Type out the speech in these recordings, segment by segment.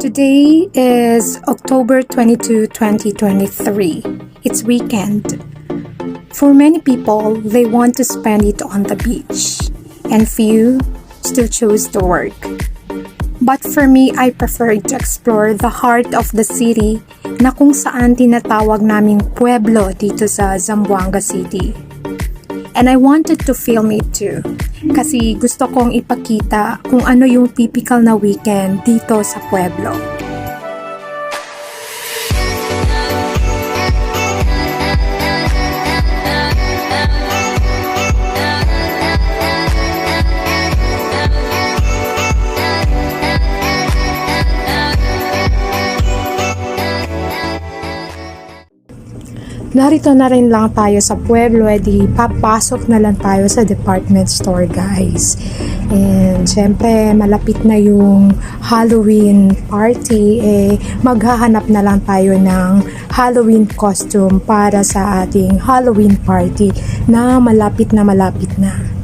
Today is October 22, 2023. It's weekend. For many people, they want to spend it on the beach, and few still choose to work. But for me, I prefer to explore the heart of the city na kung saan tinatawag naming Pueblo dito sa Zamboanga City. And I wanted to film it too, kasi gusto kong ipakita kung ano yung typical na weekend dito sa Pueblo. Narito na rin lang tayo sa Pueblo, edi papasok na lang tayo sa department store, guys. And syempre, malapit na yung Halloween party, maghahanap na lang tayo ng Halloween costume para sa ating Halloween party na malapit na.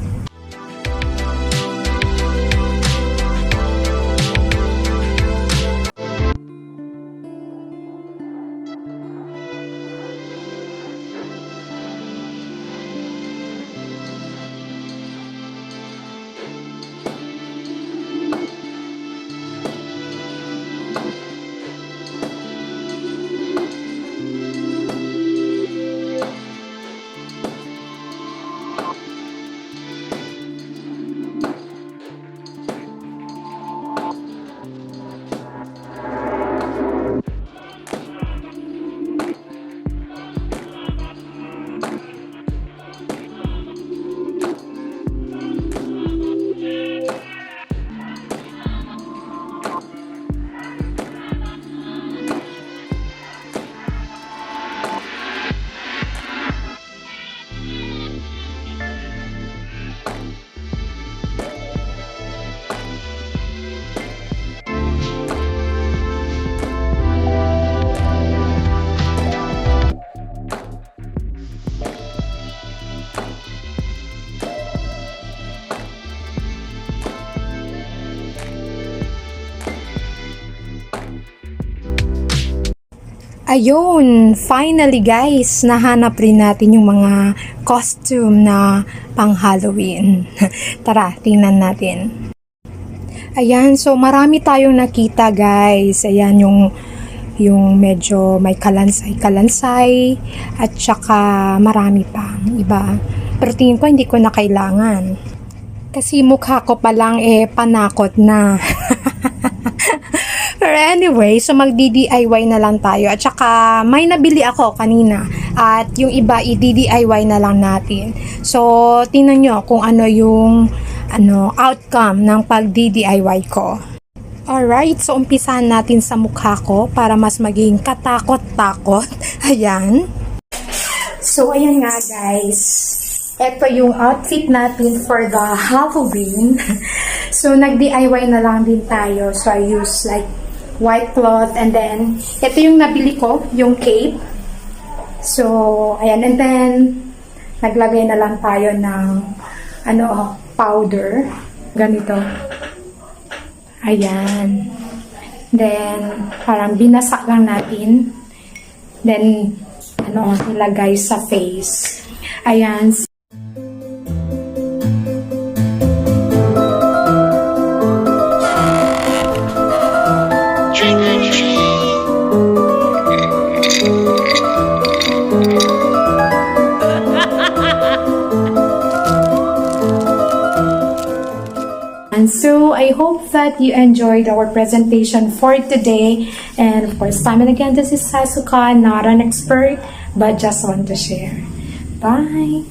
Ayun, finally guys, nahanap rin natin yung mga costume na pang Halloween. Tara, tingnan natin. Ayan, so marami tayong nakita guys. Ayan yung medyo may kalansay at saka marami pang iba. Pero tingin ko hindi ko na kailangan. Kasi mukha ko pa lang panakot na. Pero anyway, so magdi-DIY na lang tayo. At saka may nabili ako kanina. At yung iba i-DIY na lang natin. So tingnan nyo kung ano yung outcome ng pag-DIY ko. Alright, so umpisahan natin sa mukha ko para mas maging katakot-takot. Ayan. So ayan nga guys. Ito yung outfit natin for the Halloween. So nag-DIY na lang din tayo. So I use like white cloth, and then ito yung nabili ko, yung cape. So ayan, and then naglagay na lang tayo ng powder, ganito. Ayan. Then parang binasak lang natin, then nilagay sa face. Ayan. And so I hope that you enjoyed our presentation for today. And of course, time and again, this is Sasuka, not an expert, but just want to share. Bye!